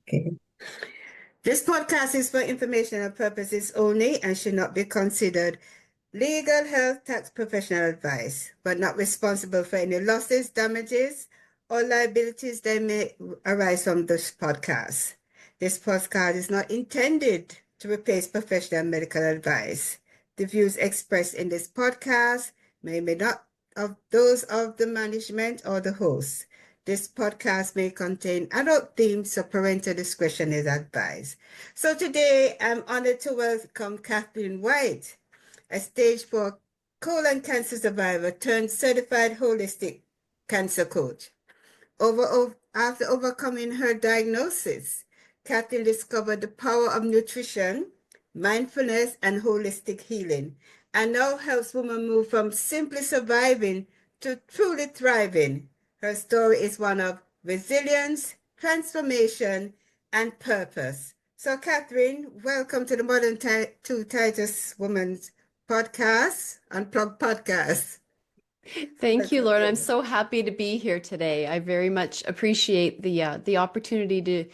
Okay. This podcast is for informational purposes only and should not be considered legal, health, tax, professional advice. But not responsible for any losses, damages, or liabilities that may arise from this podcast. This podcast is not intended to replace professional medical advice. The views expressed in this podcast may not of those of the management or the host. This podcast may contain adult themes, so parental discretion is advised. So today I'm honored to welcome Kathryn White, a stage 4 colon cancer survivor turned certified holistic cancer coach. After overcoming her diagnosis, Kathryn discovered the power of nutrition, mindfulness, and holistic healing, and now helps women move from simply surviving to truly thriving. Her story is one of resilience, transformation, and purpose. So, Kathryn, welcome to the Modern Titus Women's Podcast, Unplugged Podcast. Thank you, Lorna. I'm so happy to be here today. I very much appreciate the opportunity to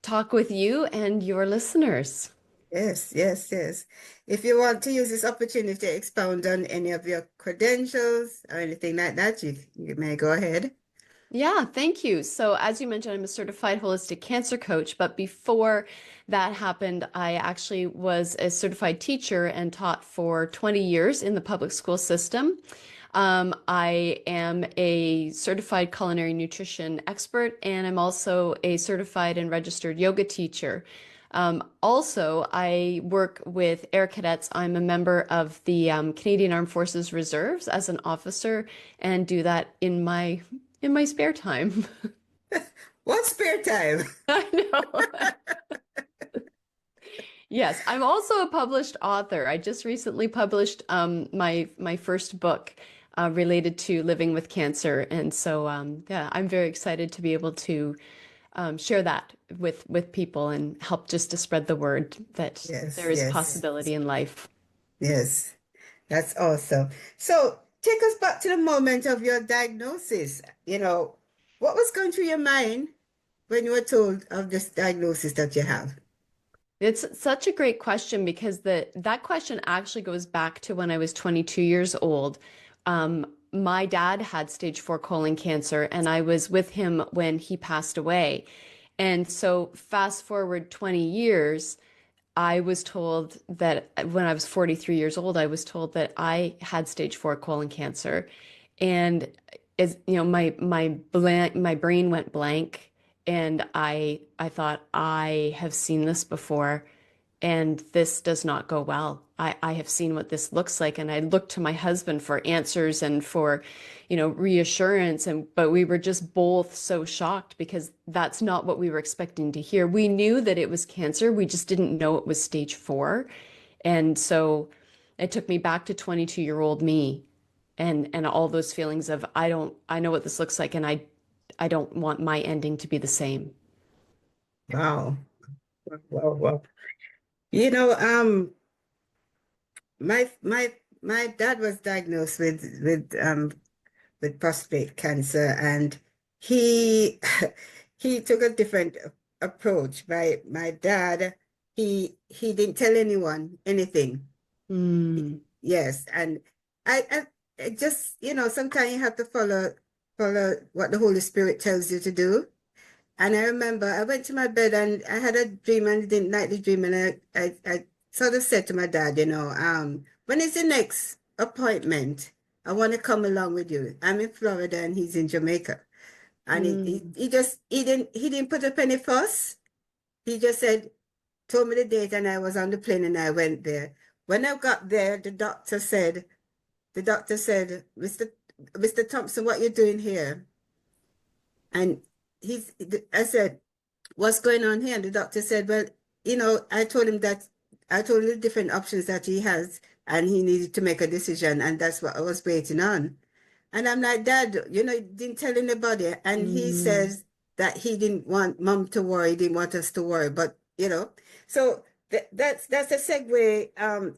talk with you and your listeners. Yes, yes, yes. If you want to use this opportunity to expound on any of your credentials or anything like that, you may go ahead. Yeah, thank you. So, as you mentioned, I'm a certified holistic cancer coach, but before that happened, I actually was a certified teacher and taught for 20 years in the public school system. I am a certified culinary nutrition expert, and I'm also a certified and registered yoga teacher. Also, I work with Air Cadets. I'm a member of the Canadian Armed Forces Reserves as an officer, and do that in my spare time. What spare time? I know. Yes, I'm also a published author. I just recently published my first book related to living with cancer, and so yeah, I'm very excited to be able to share that with people and help just to spread the word that Yes, there is yes, possibility in life. yes. That's awesome. So take us back to the moment of your diagnosis. What was going through your mind when you were told of this diagnosis that you have? It's such a great question because that question actually goes back to when I was 22 years old. My dad had stage 4 colon cancer, and I was with him when he passed away. And so fast forward 20 years, I was told that when I was 43 years old, I was told that I had stage 4 colon cancer. And as you know, my brain went blank, and I thought, I have seen this before, and this does not go well. I have seen what this looks like, and I looked to my husband for answers and for, reassurance, but we were just both so shocked because that's not what we were expecting to hear. We knew that it was cancer, we just didn't know it was stage 4. And so it took me back to 22-year-old me, and all those feelings of I know what this looks like, and I don't want my ending to be the same. Wow. Wow, wow. You know, my dad was diagnosed with prostate cancer, and he he took a different approach. My dad, he didn't tell anyone anything. Mm. Yes, and I just, sometimes you have to follow what the Holy Spirit tells you to do. And I remember I went to my bed and I had a dream and I didn't like the dream, and I sort of said to my dad, when is the next appointment? I want to come along with you. I'm in Florida and he's in Jamaica. And Mm. he didn't put up any fuss. He just told me the date, and I was on the plane and I went there. When I got there, the doctor said, Mr. Thompson, what you doing here? And I said, what's going on here? And the doctor said, well, I told him the different options that he has, and he needed to make a decision, and that's what I was waiting on. And I'm like, Dad, he didn't tell anybody. And he Mm. says that he didn't want mom to worry, he didn't want us to worry. But, so that's a segue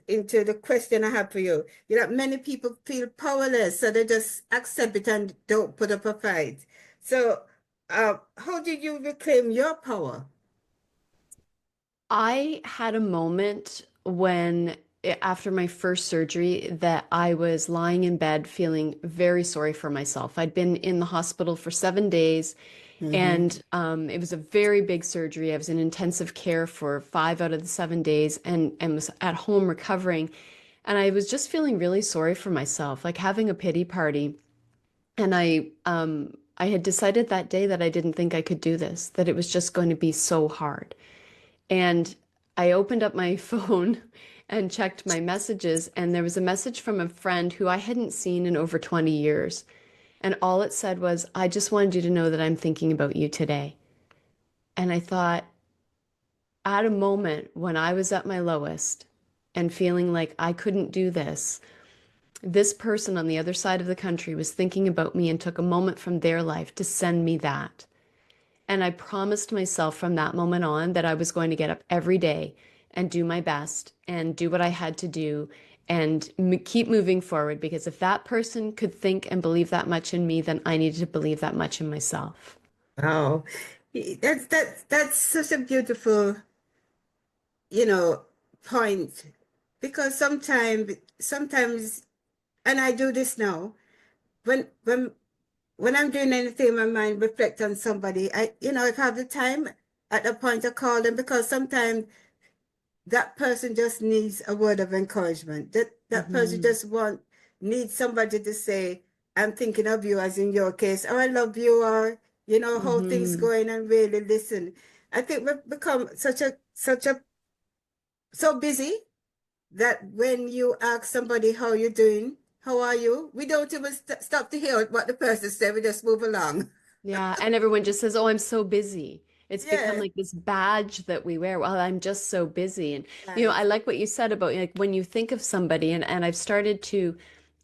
into the question I have for you. Many people feel powerless, so they just accept it and don't put up a fight. So how did you reclaim your power? I had a moment when, after my first surgery, that I was lying in bed feeling very sorry for myself. I'd been in the hospital for 7 days, Mm-hmm. and it was a very big surgery. I was in intensive care for 5 out of the 7 days, and was at home recovering. And I was just feeling really sorry for myself, like having a pity party. And I had decided that day that I didn't think I could do this, that it was just going to be so hard. And I opened up my phone and checked my messages, and there was a message from a friend who I hadn't seen in over 20 years. And all it said was, I just wanted you to know that I'm thinking about you today. And I thought, at a moment when I was at my lowest and feeling like I couldn't do this, this person on the other side of the country was thinking about me and took a moment from their life to send me that. And I promised myself from that moment on that I was going to get up every day and do my best and do what I had to do and keep moving forward. Because if that person could think and believe that much in me, then I needed to believe that much in myself. Wow. That's such a beautiful, you know, point. Because sometimes, and I do this now, when when when I'm doing anything, my mind reflect on somebody. If I have the time at a point, I call them because sometimes that person just needs a word of encouragement. That person Hmm. just needs somebody to say, "I'm thinking of you," as in your case, or "I love you," or how things Hmm. going, and really listen. I think we've become such a so busy that when you ask somebody how you doing, how are you, we don't even stop to hear what the person said. We just move along. Yeah, and everyone just says, "Oh, I'm so busy." It's become Yeah, like this badge that we wear. Well, I'm just so busy. And right. I like what you said about like when you think of somebody, and I've started to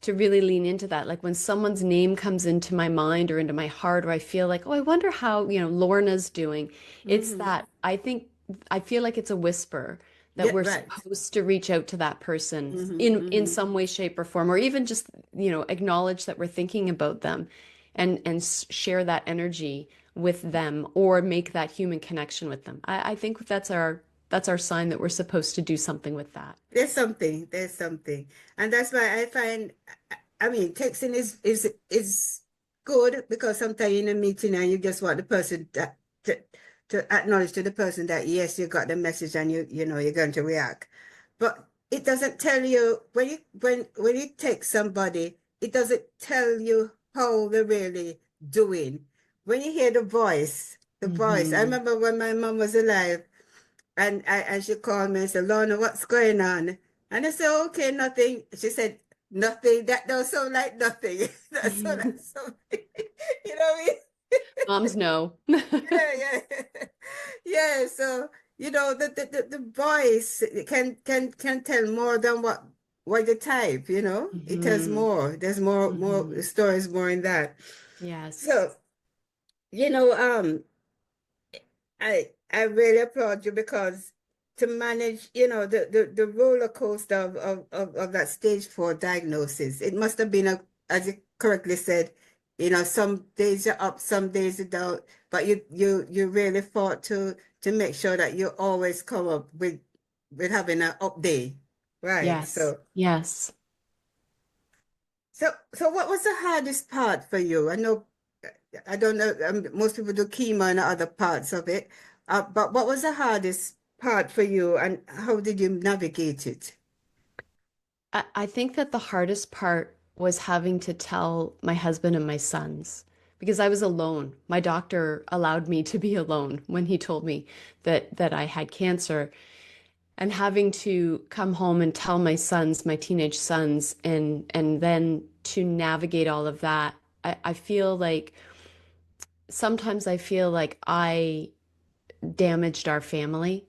really lean into that. Like when someone's name comes into my mind or into my heart, or I feel like, "Oh, I wonder how, Lorna's doing." It's Mm-hmm. that I feel like it's a whisper that Yeah, we're right. supposed to reach out to that person Mm-hmm. in Mm-hmm. some way, shape, or form, or even just, acknowledge that we're thinking about them and share that energy with them or make that human connection with them. I think that's our sign that we're supposed to do something with that. There's something, and that's why I find, I mean, texting is good because sometimes you're in a meeting and you just want the person to, to acknowledge to the person that yes, you got the message and you're going to react, but it doesn't tell you when you text somebody, it doesn't tell you how they're really doing. When you hear the voice. I Hmm. remember when my mom was alive. And she called me and said, "Lorna, what's going on?" And I said, "Okay, nothing." She said, "Nothing. That don't sound like nothing. That sound like something." You know what I mean? Moms know. Yeah, yeah. Yeah. So, the voice can tell more than what you type. It tells Hmm. more. There's more Hmm. stories more in that. Yes. So, you know, um, I really applaud you because to manage, the roller coaster of that stage 4 diagnosis, it must have been as you correctly said, some days you're up, some days you're down, but you really fought to make sure that you always come up with having an up day. Right. Yes. Yes. So what was the hardest part for you? I don't know. Most people do chemo and other parts of it. But what was the hardest part for you, and how did you navigate it? I think that the hardest part was having to tell my husband and my sons because I was alone. My doctor allowed me to be alone when he told me that I had cancer, and having to come home and tell my sons, my teenage sons, and then to navigate all of that. I feel like sometimes I feel like I damaged our family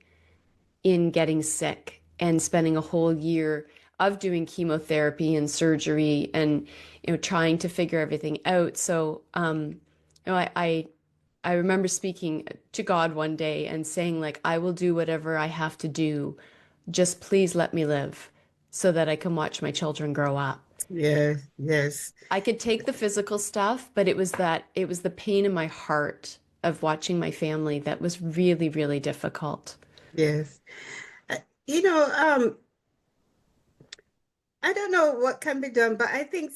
in getting sick and spending a whole year of doing chemotherapy and surgery and trying to figure everything out. So I remember speaking to God one day and saying like, I will do whatever I have to do. Just please let me live so that I can watch my children grow up. Yes, yes. I could take the physical stuff, but it was the pain in my heart of watching my family that was really, really difficult. Yes. Uh, You know, I don't know what can be done, but I think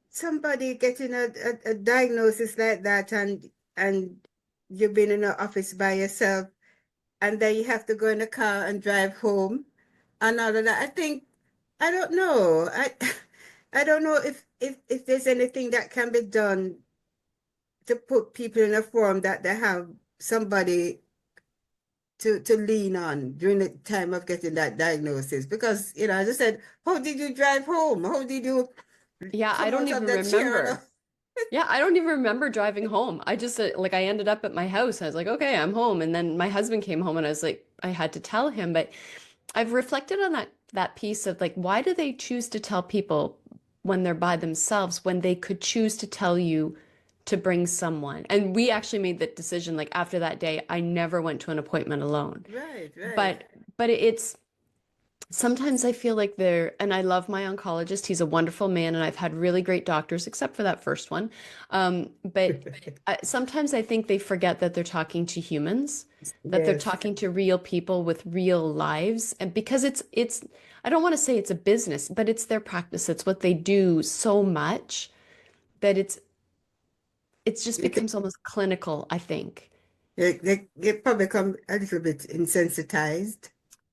somebody getting a diagnosis like that, and you've been in the office by yourself, and then you have to go in the car and drive home and all of that. I think I don't know. I don't know if there's anything that can be done to put people in a form that they have somebody to lean on during the time of getting that diagnosis. Because, as I said, how did you drive home? How did you Yeah, I come don't out of even the chair? remember. Yeah, I don't even remember driving home. I just like I ended up at my house. I was like, okay, I'm home. And then my husband came home and I was like, I had to tell him. But I've reflected on that piece of like, why do they choose to tell people when they're by themselves when they could choose to tell you to bring someone? And we actually made that decision. Like after that day, I never went to an appointment alone. Right, right. But it's sometimes I feel like they're, and I love my oncologist. He's a wonderful man, and I've had really great doctors, except for that first one. But sometimes I think they forget that they're talking to humans, that they're Yes, talking to real people with real lives. And because I don't want to say it's a business, but it's their practice. It's what they do so much that it's just it, becomes almost clinical, I think. they probably become a little bit insensitized.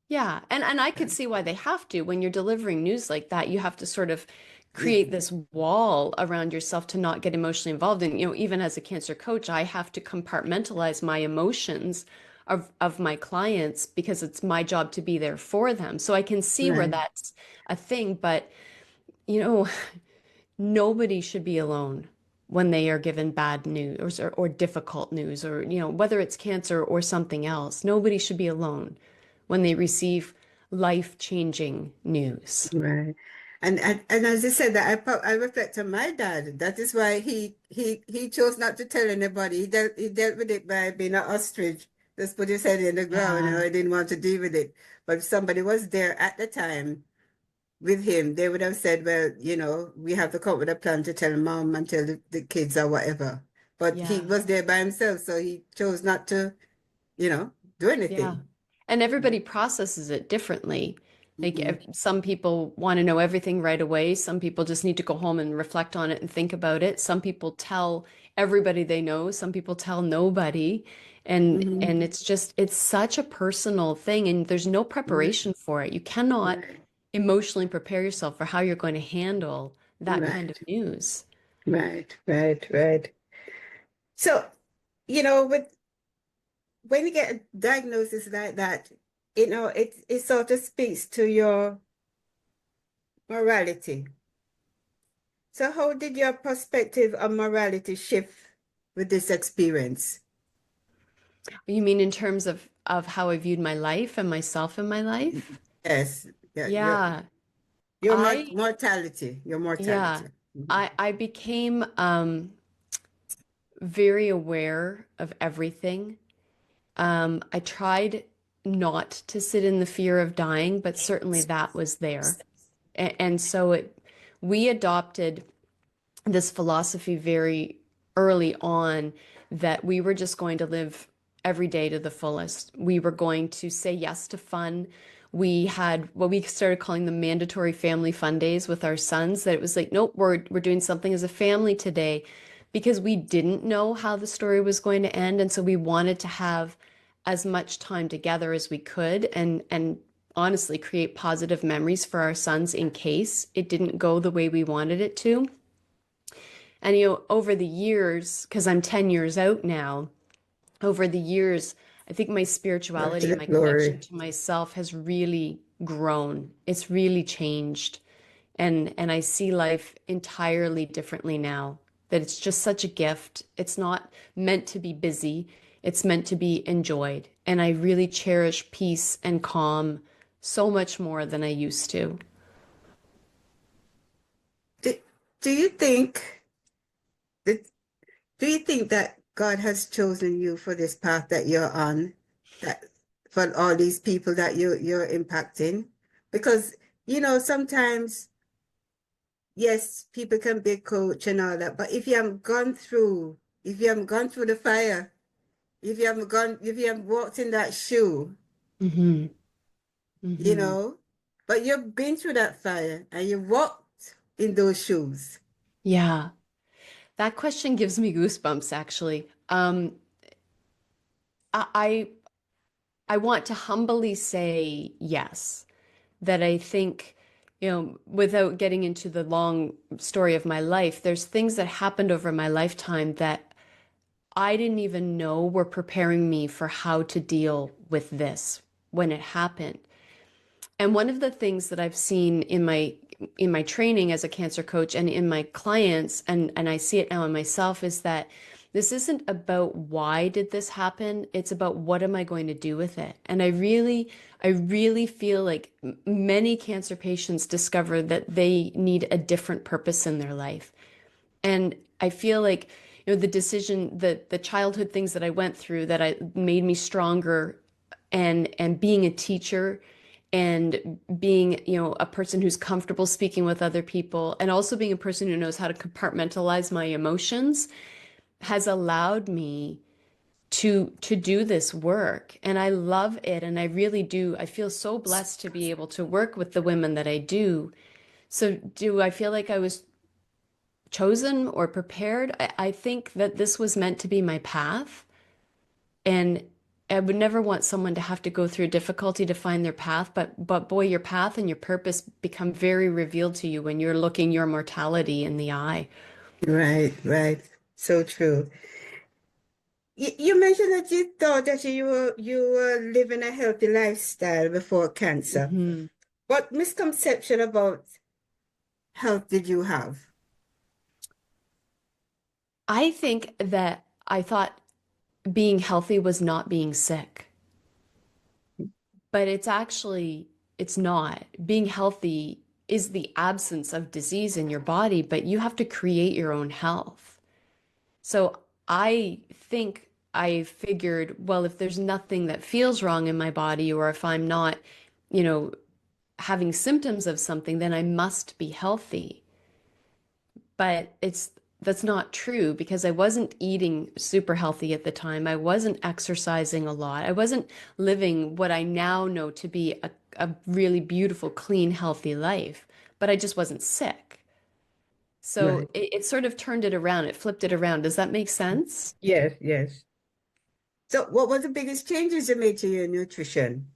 Yeah, and I could see why they have to. When you're delivering news like that, you have to sort of create this wall around yourself to not get emotionally involved. And, even as a cancer coach, I have to compartmentalize my emotions of my clients because it's my job to be there for them. So I can see where Right, that's a thing, but you know, nobody should be alone when they are given bad news or difficult news or, whether it's cancer or something else. Nobody should be alone when they receive life-changing news. right. And as you said that, I reflect on my dad. That is why he chose not to tell anybody. He dealt with it by being an ostrich. Just put his head in the ground. Yeah. He didn't want to deal with it. But if somebody was there at the time with him, they would have said, well, we have to come up with a plan to tell mom and tell the kids or whatever. But he Yeah. was there by himself, so he chose not to, you know, do Yeah. anything. And everybody processes it differently. Like Mhm. some people want to know everything right away. Some people just need to go home and reflect on it and think about it. Some people tell everybody they know. Some people tell nobody. And Mhm. it's such a personal thing and there's no Right, preparation for it. You cannot right, emotionally prepare yourself for how you're going to handle that kind of right, news. right, right, right. So, with when you get a diagnosis like that, it sort of speaks to your morality. So how did your perspective on morality shift with this experience? You mean in terms of how I viewed my life and myself in my life? Yes, yeah, Yeah. your I mortality, your Yeah, mortality. Mhm. I became very aware of everything. I tried not to sit in the fear of dying, but certainly that was there. And so we adopted this philosophy very early on that we were just going to live every day to the fullest. We were going to say yes to fun. We had what we started calling the mandatory family fun days with our sons, that it was like, nope, we're doing something as a family today because we didn't know how the story was going to end. And so we wanted to have as much time together as we could and honestly create positive memories for our sons in case it didn't go the way we wanted it to. And over the years, because I'm 10 years out now, over the years, I think my Back to spirituality the and my connection glory. to myself has really grown. It's really changed. And I see life entirely differently now. That it's just such a gift. It's not meant to be busy. It's meant to be enjoyed. And I really cherish peace and calm so much more than I used to. Do, do you think that do you think that God has chosen you for this path that you're on, that for all these people that you're impacting? Because, sometimes, yes, people can be a coach and all that, but if you haven't gone through the fire, if you haven't walked in that shoe, Hmm. you Hmm. know, but you've been through that fire and you walked in those shoes. Yeah. That question gives me goosebumps, actually. I I want to humbly say yes, that I think, without getting into the long story of my life, there's things that happened over my lifetime that I didn't even know were preparing me for how to deal with this when it happened. And one of the things that I've seen in my training as a cancer coach and in my clients, and I see it now in myself, is that this isn't about why did this happen? It's about what am I going to do with it? And I really feel like many cancer patients discover that they need a different purpose in their life. And I feel like, the decision, the childhood things that I went through that I made me stronger, and being a teacher and being, a person who's comfortable speaking with other people and also being a person who knows how to compartmentalize my emotions has allowed me to do this work. And I love it. And I really do. I feel so blessed to be able to work with the women that I do. So do I feel like I was chosen or prepared? I think that this was meant to be my path. And I would never want someone to have to go through difficulty to find their path, but boy, your path and your purpose become very revealed to you when you're looking your mortality in the eye. Right, right. So true. You mentioned that you thought that you were living a healthy lifestyle before cancer. Hmm. What misconception about health did you have? I think that I thought being healthy was not being sick, but it's not. Being healthy is the absence of disease in your body, but you have to create your own health. So I think I figured, well, if there's nothing that feels wrong in my body, or if I'm not, you know, having symptoms of something, then I must be healthy. But that's not true because I wasn't eating super healthy at the time. I wasn't exercising a lot. I wasn't living what I now know to be a really beautiful, clean, healthy life, but I just wasn't sick. So Right. it sort of turned it around. It flipped it around. Does that make sense? Yes, yes. So what were the biggest changes you made to your nutrition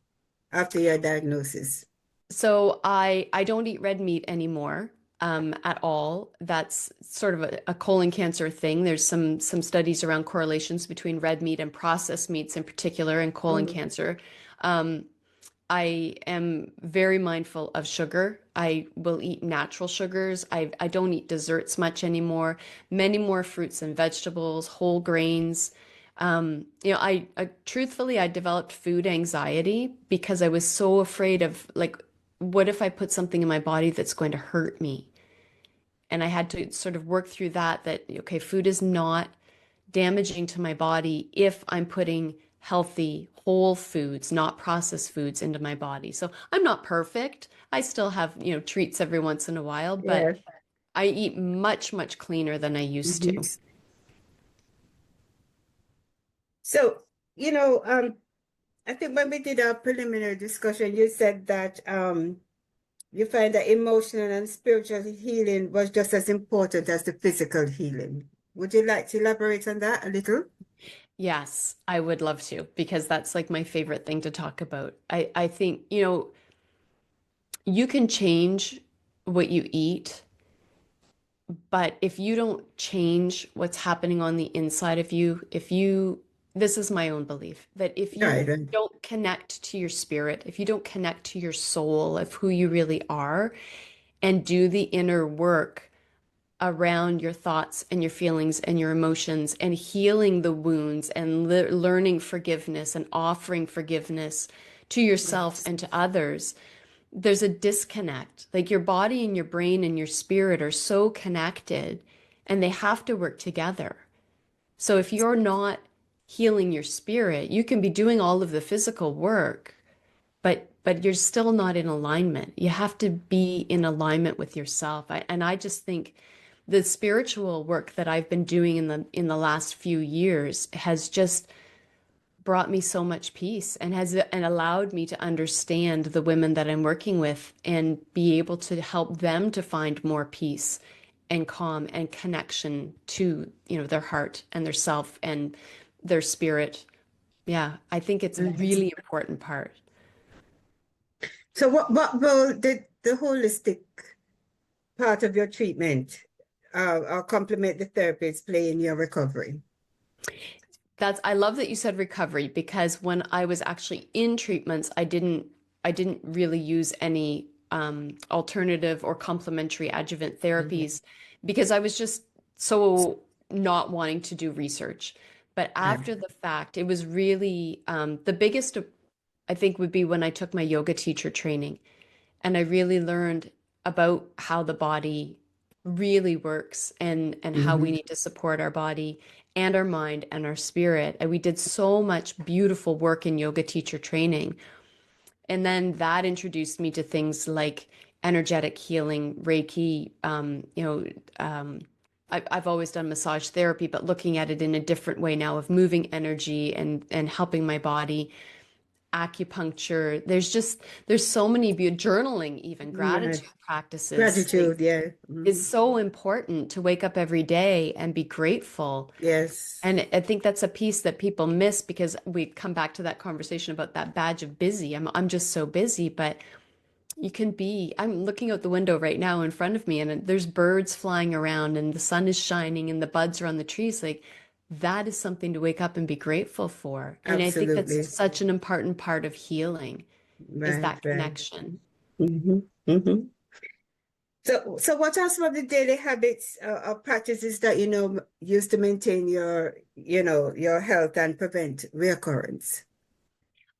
after your diagnosis? So I don't eat red meat anymore, at all. That's sort of a colon cancer thing. There's some studies around correlations between red meat and processed meats in particular and colon Oh, cancer. Um, I am very mindful of sugar. I will eat natural sugars. I don't eat desserts much anymore. Many more fruits and vegetables, whole grains. I truthfully, I developed food anxiety because I was so afraid of, like, what if I put something in my body that's going to hurt me? And I had to sort of work through that, okay, food is not damaging to my body if I'm putting healthy, whole foods, not processed foods into my body. So I'm not perfect. I still have, treats every once in a while, but yes. I eat much, much cleaner than I used Mhm. to. So, you know, I think when we did our preliminary discussion, you said that you find that emotional and spiritual healing was just as important as the physical healing. Would you like to elaborate on that a little? Yes, I would love to because that's like my favorite thing to talk about. I think, you can change what you eat, but if you don't change what's happening on the inside of you, this is my own belief, that if Right, you right. don't connect to your spirit, if you don't connect to your soul of who you really are and do the inner work around your thoughts and your feelings and your emotions and healing the wounds and learning forgiveness and offering forgiveness to yourself and to others, there's a disconnect. Like your body and your brain and your spirit are so connected and they have to work together. So if you're not healing your spirit, you can be doing all of the physical work, but you're still not in alignment. You have to be in alignment with yourself. And I just think the spiritual work that I've been doing in the last few years has just brought me so much peace and allowed me to understand the women that I'm working with and be able to help them to find more peace and calm and connection to, their heart and their self and their spirit. Yeah, I think it's a really important part. So what role did the holistic part of your treatment or complement the therapies play in your recovery? I love that you said recovery, because when I was actually in treatments, I didn't really use any alternative or complementary adjuvant therapies because I was just so not wanting to do research. But Right. after the fact, it was really the biggest, I think, would be when I took my yoga teacher training and I really learned about how the body really works and how we Mm-hmm. need to support our body and our mind and our spirit. And we did so much beautiful work in yoga teacher training. And then that introduced me to things like energetic healing, Reiki, I've always done massage therapy, but looking at it in a different way now of moving energy and helping my body, acupuncture. There's so many journaling, even Right. gratitude practices. Like, Gratitude, yeah. is so important to wake up every day and be grateful. Yes. And I think that's a piece that people miss because we come back to that conversation about that badge of busy. I'm just so busy, but I'm looking out the window right now in front of me and there's birds flying around and the sun is shining and the buds are on the trees. Like, that is something to wake up and be grateful for. And I think that's Absolutely. such an important part of healing, is Right, that right. connection. Mm-hmm. Mm-hmm. So what are some of the daily habits or practices that use to maintain your health and prevent reoccurrence?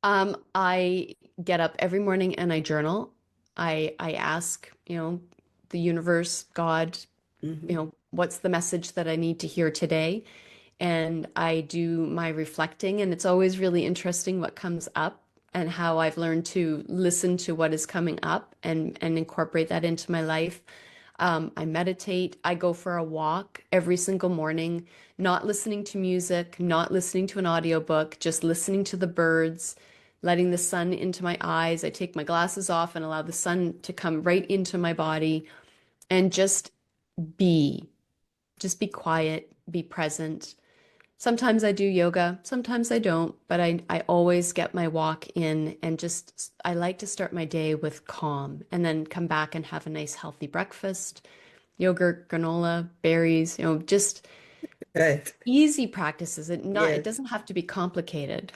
I get up every morning and I journal. I ask, the universe, God, Mm-hmm. what's the message that I need to hear today? And I do my reflecting, and it's always really interesting what comes up and how I've learned to listen to what is coming up and incorporate that into my life. I meditate. I go for a walk every single morning, not listening to music, not listening to an audiobook, just listening to the birds, letting the sun into my eyes. I take my glasses off and allow the sun to come right into my body and be, just be quiet, be present. Sometimes I do yoga, sometimes I don't, but I always get my walk in and I like to start my day with calm and then come back and have a nice healthy breakfast, yogurt, granola, berries, just Right. easy practices. It Yes. doesn't have to be complicated.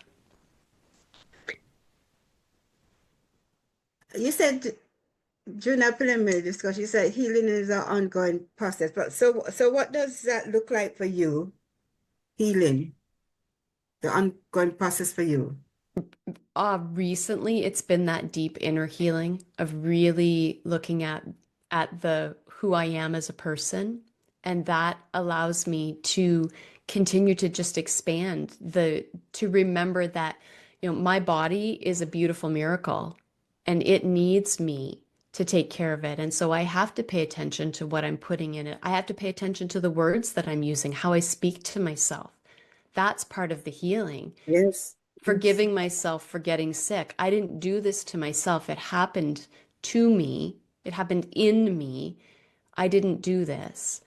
You said during our preliminary discussion, you said healing is an ongoing process. But so what does that look like for you? Healing, the ongoing process for you. Recently it's been that deep inner healing of really looking at the who I am as a person, and that allows me to continue to just expand to remember that my body is a beautiful miracle and it needs me to take care of it. And so I have to pay attention to what I'm putting in it. I have to pay attention to the words that I'm using, how I speak to myself. That's part of the healing. Yes. Yes. Forgiving myself for getting sick. I didn't do this to myself. It happened to me. It happened in me. I didn't do this.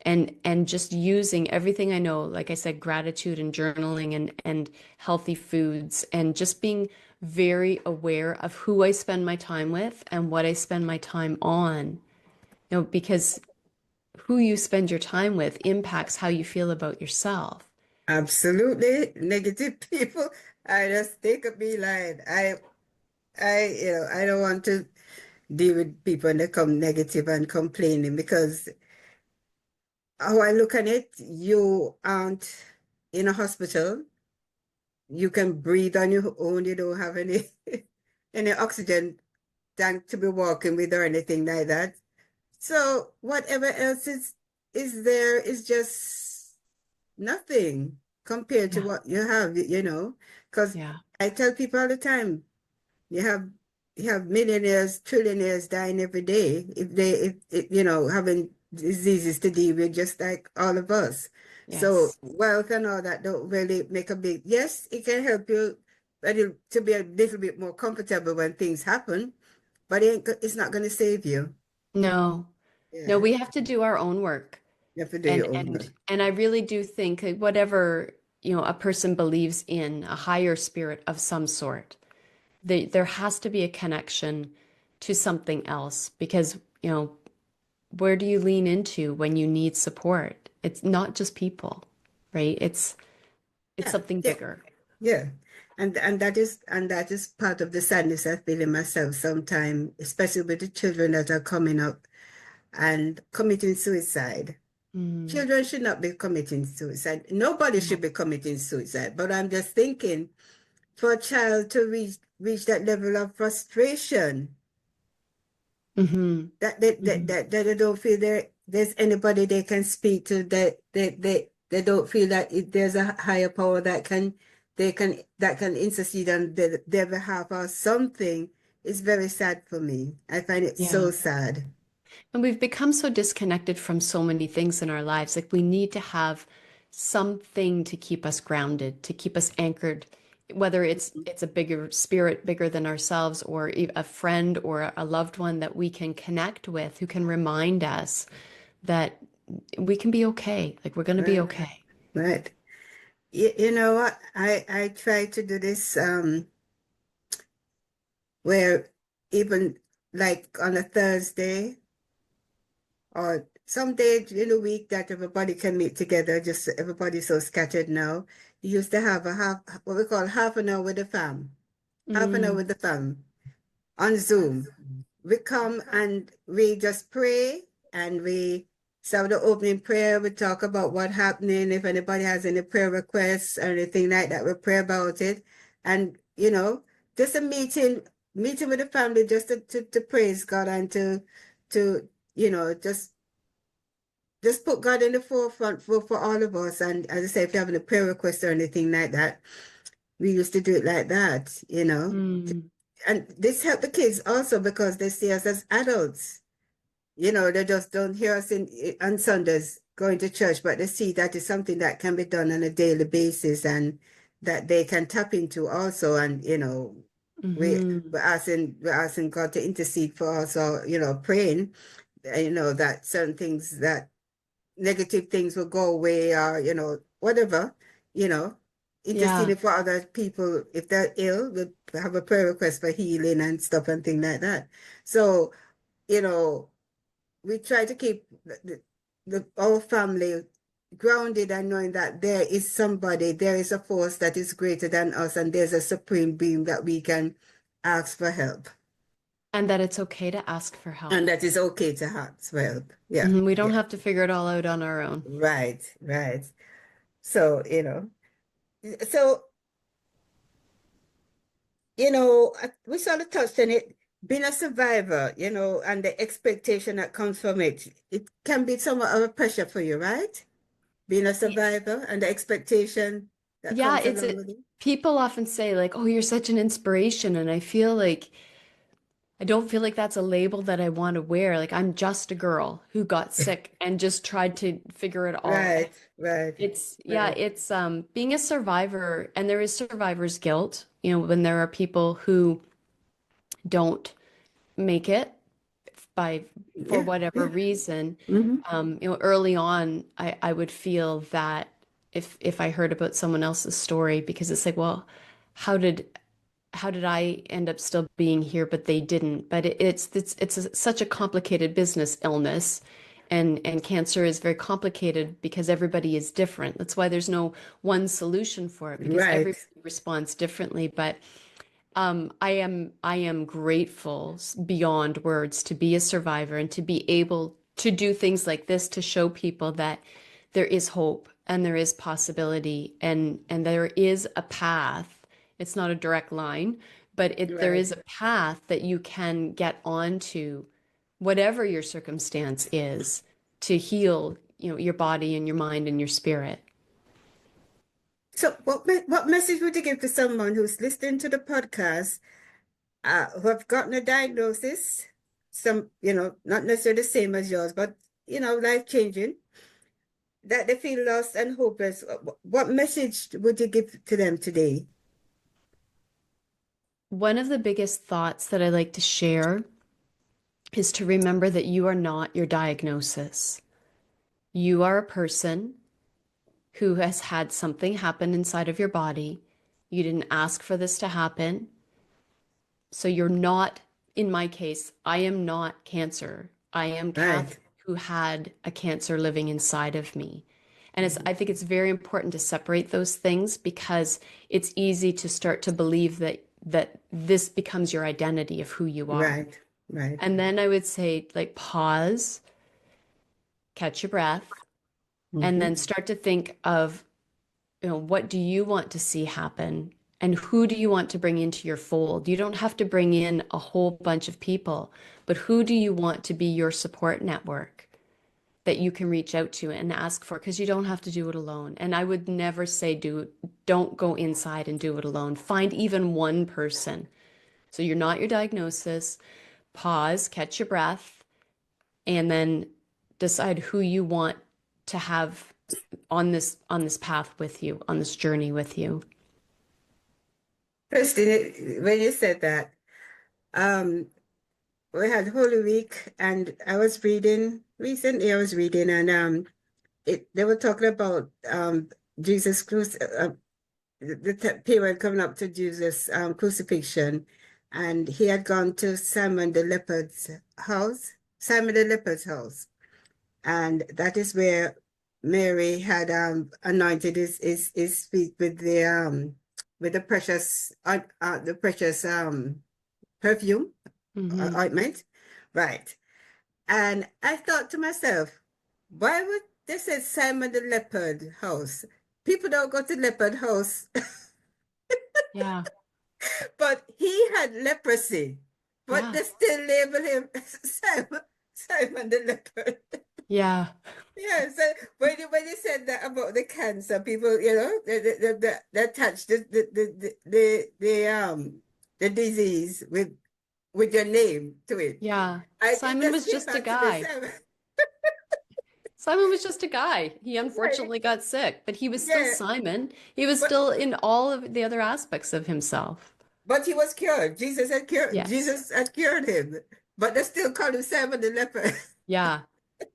And just using everything I know, like I said, gratitude and journaling and healthy foods and just being very aware of who I spend my time with and what I spend my time on. Because who you spend your time with impacts how you feel about yourself. Absolutely. Negative people, I just take a beeline. I don't want to deal with people and they come negative and complaining because how I look at it, you aren't in a hospital. You can breathe on your own. You don't have any any oxygen tank to be walking with or anything like that. So whatever else is there is just nothing compared to Yeah. what you have. Because Yeah. I tell people all the time, you have you have millionaires, trillionaires dying every day if having diseases to deal with, just like all of us. So Yes. wealth and all that don't really make a big, yes, it can help you to be a little bit more comfortable when things happen, but it's not going to save you. No. No, Yeah, we have to do our own work. you have to do And your own and work. and I really do think that whatever, a person believes in, a higher spirit of some sort, there has to be a connection to something else because, where do you lean into when you need support? It's not just people, right? It's Yeah, something yeah, bigger. yeah. And that is part of the sadness I feel in myself sometimes, especially with the children that are coming up and committing suicide. Mm. Children should not be committing suicide. Nobody should be committing suicide. But I'm just thinking, for a child to reach that level of frustration, Mm-hmm. that they Mm-hmm. they don't feel there's anybody they can speak to, that they don't feel that there's a higher power that can intercede on their behalf or something. It's very sad for me. I find it so Yeah. sad. And we've become so disconnected from so many things in our lives. Like we need to have something to keep us grounded, to keep us anchored, whether it's a bigger spirit, bigger than ourselves, or a friend or a loved one that we can connect with, who can remind us that we can be okay. Like we're going to be Right, okay. right. You know what? I try to do this where even like on a Thursday or some day in a week that everybody can meet together, just everybody's so scattered now. You used to have what we call half an hour with the fam, half an hour Mm, with the fam on Zoom. We come and we just pray and we start the opening prayer. We talk about what happening. If anybody has any prayer requests or anything like that, we pray about it. And, just a meeting with the family just to praise God and to, just put God in the forefront for all of us. And as I say, if you have any prayer requests or anything like that, we used to do it like that. mm, And this helped the kids also because they see us as adults. They just don't hear us on Sundays going to church, but they see that is something that can be done on a daily basis and that they can tap into also. And, we, mm-hmm. we're asking God to intercede for us, or, praying, that certain things, that negative things will go away, or, whatever, you know, Yeah. interceding for other people. If they're ill, we have a prayer request for healing and stuff and things like that. So, you know, we try to keep our family grounded and knowing that there is a force that is greater than us, and there's a supreme being that we can ask for help. And that it's okay to ask for And help. that is okay to ask for help. Yeah, Mhm. We don't yeah. have to figure it all out on our own. Right, right. So, so, we sort of touched on it. Being a survivor, and the expectation that comes from it can be somewhat of a pressure for you, right? Being a survivor and the expectation that Yeah, comes it's along it. with it. People often say like, "Oh, you're such an inspiration," and I don't feel like that's a label that I want to wear. Like I'm just a girl who got sick and just tried to figure it all out. Right, right, Yeah, right. it's being a survivor, and there is survivor's guilt, when there are people who don't make it by for Yeah, whatever yeah. reason. Hmm. Early on, I would feel that if I heard about someone else's story, because it's like, well, how did how did I end up still being here, but they didn't? But such a complicated business illness, and cancer is very complicated because everybody is different. That's why there's no one solution for it because Right, everybody responds differently. But I am grateful beyond words to be a survivor and to be able to do things like this to show people that there is hope and there is possibility and there is a path. It's not a direct line, but there right. is a path that you can get onto, whatever your circumstance is, to heal, your body and your mind and your spirit. So, what message would you give to someone who's listening to the podcast, who have gotten a diagnosis, some, not necessarily the same as yours, but life-changing, that they feel lost and hopeless. What message would you give to them today? One of the biggest thoughts that I like to share is to remember that you are not your diagnosis. You are a person who has had something happen inside of your body. You didn't ask for this to happen. So you're not, in my case, I am not cancer. I am Kathryn Right. who had a cancer living inside of me. And Mhm. I think it's very important to separate those things because it's easy to start to believe that this becomes your identity of who you are. Right. Right. And then I would say, like, pause, catch your breath, and Hmm. then start to think of, what do you want to see happen? And who do you want to bring into your fold? You don't have to bring in a whole bunch of people, but who do you want to be your support network that you can reach out to and ask for? Because you don't have to do it alone. And I would never say don't go inside and do it alone. Find even one person. So you're not your diagnosis. Pause, catch your breath, and then decide who you want to have on this path with you, on this journey with you. Christine, when you said that, um, we had Holy Week, and I was reading recently. I was reading, and they were talking about Jesus the period coming up to Jesus' crucifixion, and he had gone to Simon the leper's house, and that is where Mary had anointed his feet with the precious perfume Hmm. ointment, right? And I thought to myself, why would they say Simon the leopard house? People don't go to leopard house. Yeah. But he had leprosy, but Yeah. they still label him Simon the leper. Yeah. Yeah, so when you said that about the cancer, people, they attach the disease with your name to it. Yeah. It Simon just was came just a back to me, guy. Simon. Simon was just a guy. He Right. unfortunately got sick, but he was still Yeah, Simon. He was but still in all of the other aspects of himself. he was cured. Yes. Jesus had cured him, but they still call him Simon the leper. Yeah.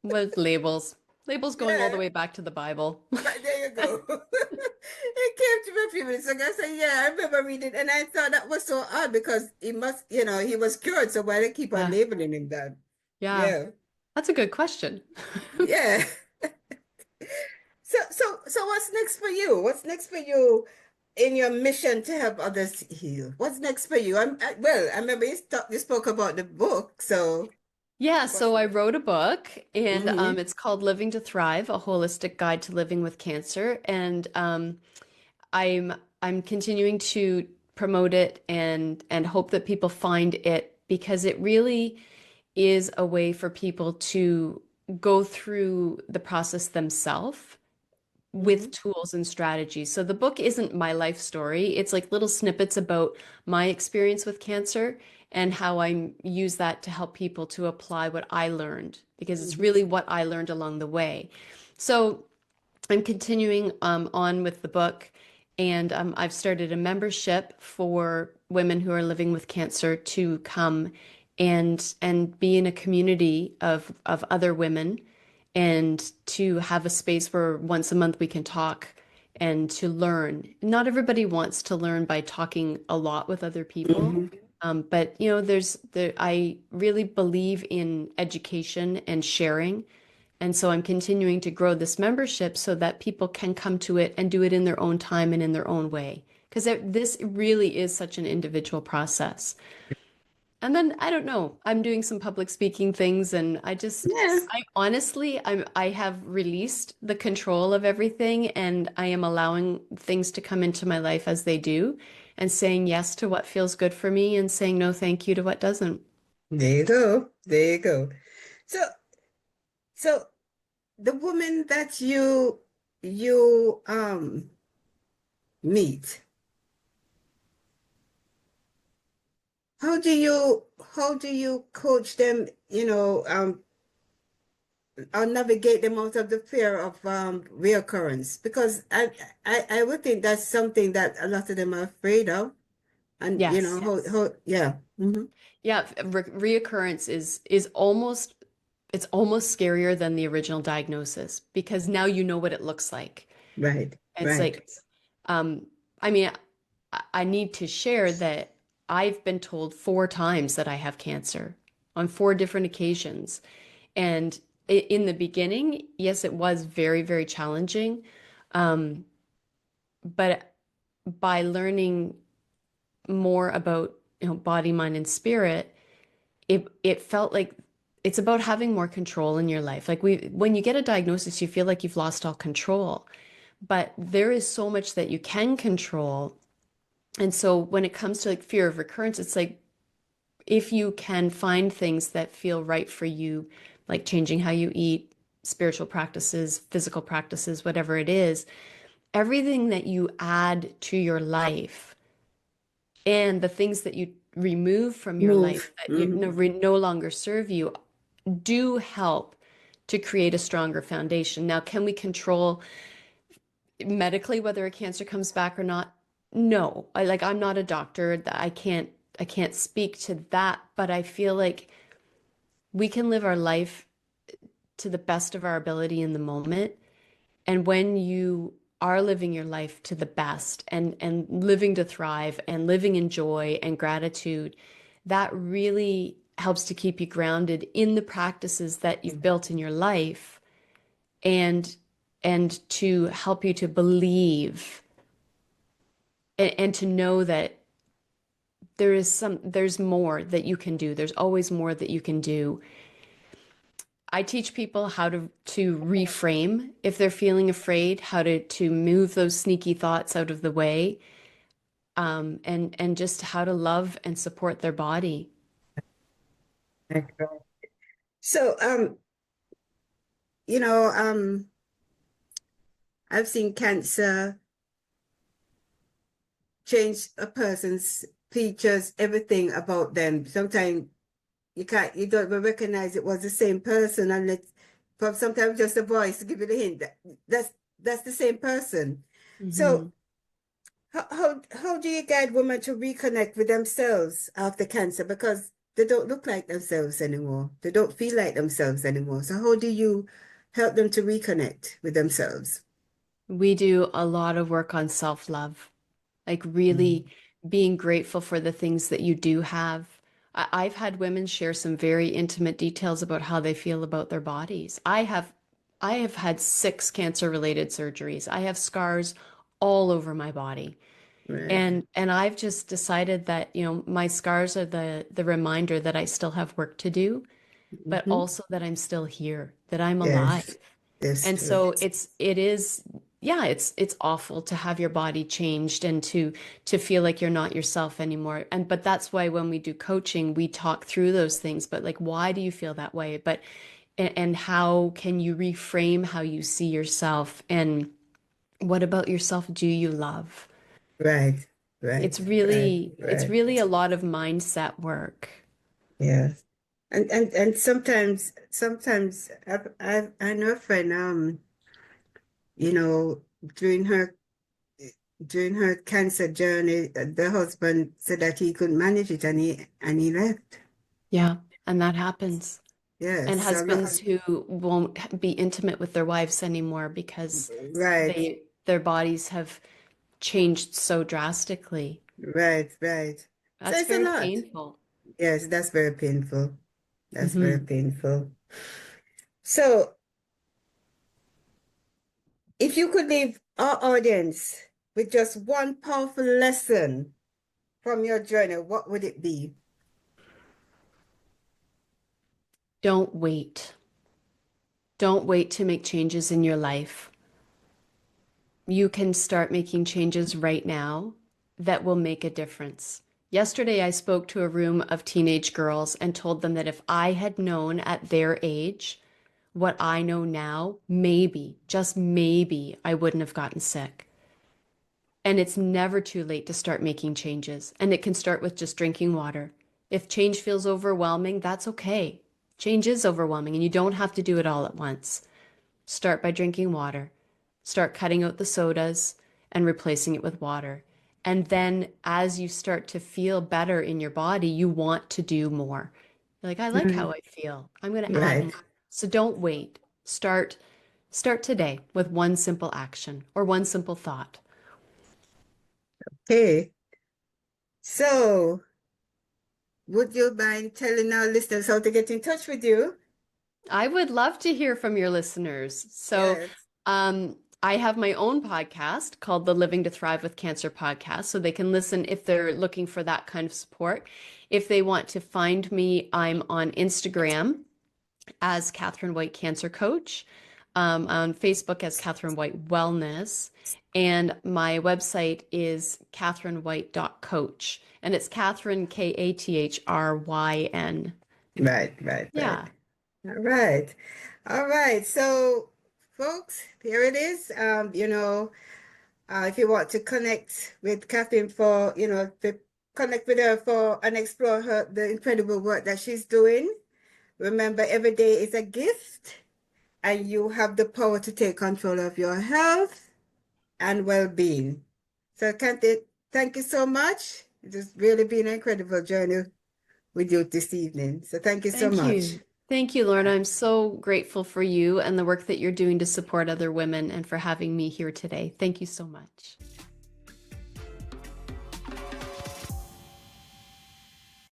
With labels. Labels going all the Yeah. way back to the Bible. But there you go. It came to me a few minutes ago. I said, yeah, I remember reading, and I thought that was so odd because he was cured, so why they keep on Yeah. labeling him that? Yeah. Yeah. That's a good question. Yeah. So what's next for you? What's next for you in your mission to help others heal? What's next for you? Well, I remember you spoke about the book, so Yeah, what's so I wrote a book and mm-hmm. it's called Living to Thrive, a holistic guide to living with cancer. And I'm continuing to promote it and hope that people find it because it really is a way for people to go through the process themselves Mm-hmm. with tools and strategies. So the book isn't my life story. It's like little snippets about my experience with cancer and how I use that to help people to apply what I learned because it's Mm-hmm. really what I learned along the way. So I'm continuing on with the book, and I've started a membership for women who are living with cancer to come and be in a community of other women, and to have a space where once a month we can talk and to learn. Not everybody wants to learn by talking a lot with other people. Mm-hmm. But I really believe in education and sharing, and so I'm continuing to grow this membership so that people can come to it and do it in their own time and in their own way. Because this really is such an individual process. And then I don't know, I'm doing some public speaking things and Yeah. I honestly, I have released the control of everything and I am allowing things to come into my life as they do and saying yes to what feels good for me and saying no thank you to what doesn't. There you go. There you go. So so the woman that you meet, how do you coach them, or navigate them out of the fear of reoccurrence? Because I would think that's something that a lot of them are afraid of. And you know, Yes. yeah. Hmm. Yeah, reoccurrence is almost it's almost scarier than the original diagnosis because now you know what it looks like. Right, It's right. like, um, I mean, I need to share that I've been told 4 times that I have cancer on 4 different occasions. And in the beginning, yes, it was very, very challenging. Um, but by learning more about, body, mind, and spirit, it felt like it's about having more control in your life. Like when you get a diagnosis, you feel like you've lost all control, but there is so much that you can control. And so when it comes to like fear of recurrence, it's like if you can find things that feel right for you, like changing how you eat, spiritual practices, physical practices, whatever it is, everything that you add to your life and the things that you remove from your life Move. that Hmm. no longer serve you do help to create a stronger foundation. Now, can we control medically whether a cancer comes back or not? No. I'm not a doctor. I can't speak to that, but I feel like we can live our life to the best of our ability in the moment. And when you are living your life to the best and living to thrive and living in joy and gratitude, that really helps to keep you grounded in the practices that you've built in your life and to help you to believe and to know that there's more that you can do. There's always more that you can do. I teach people how to reframe if they're feeling afraid, how to move those sneaky thoughts out of the way, and just how to love and support their body. So, you know, I've seen cancer change a person's features, everything about them. Sometimes you don't even recognize it was the same person, and it's from sometimes just a voice to give you the hint that that's the same person. So, Mhm. how do you guide women to reconnect with themselves after cancer? Because they don't look like themselves anymore. They don't feel like themselves anymore. So how do you help them to reconnect with themselves? We do a lot of work on self-love, like Mm. really being grateful for the things that you do have. I've had women share some very intimate details about how they feel about their bodies. I have had 6 cancer-related surgeries. I have scars all over my body. Right. And I've just decided that, my scars are the reminder that I still have work to do, but Hmm. also that I'm still here, that I'm alive. Yes, that's And true. so it is, yeah, it's awful to have your body changed and to feel like you're not yourself anymore. But that's why when we do coaching, we talk through those things. But like, why do you feel that way? But and how can you reframe how you see yourself? And what about yourself do you love? Right, right, It's right, really it's right. really a lot of mindset work. Yes. And sometimes I know a friend, you know, during her during her cancer journey, the husband said that he couldn't manage it, and he left. Yeah, and that happens. Yes, And so look, husbands who won't be intimate with their wives anymore because right, their bodies have changed so drastically. right, right. So That's it's a very lot. painful. Yes, that's very painful. That's very Hmm. painful. So if you could leave our audience with just one powerful lesson from your journey, what would it be? Don't wait. Don't wait to make changes in your life. You can start making changes right now that will make a difference. Yesterday, I spoke to a room of teenage girls and told them that if I had known at their age what I know now, maybe, just maybe, I wouldn't have gotten sick. And it's never too late to start making changes. And it can start with just drinking water. If change feels overwhelming, that's okay. Change is overwhelming, and you don't have to do it all at once. Start by drinking water. Start cutting out the sodas and replacing it with water. And then as you start to feel better in your body, you want to do more. You're like, I like how Mm, I feel. I'm going to add right. more. So don't wait. Start today with one simple action or one simple thought. Okay. So, would you mind telling our listeners how to get in touch with you? I would love to hear from your listeners. So, Yes. I have my own podcast called the Living to Thrive with Cancer podcast. So they can listen if they're looking for that kind of support. If they want to find me, I'm on Instagram as Kathryn White Cancer Coach, on Facebook as Kathryn White Wellness, and my website is kathrynwhite.coach. And it's Kathryn, Kathryn. Right, right, right. Yeah. All right. All right. So, folks, here it is. If you want to connect with Kathryn for, to connect with her for and explore the incredible work that she's doing, remember every day is a gift and you have the power to take control of your health and well-being. So, Kathy, thank you so much. It has really been an incredible journey with you this evening. So, thank you so Thank much. you. Thank you, Lorna. I'm so grateful for you and the work that you're doing to support other women and for having me here today. Thank you so much.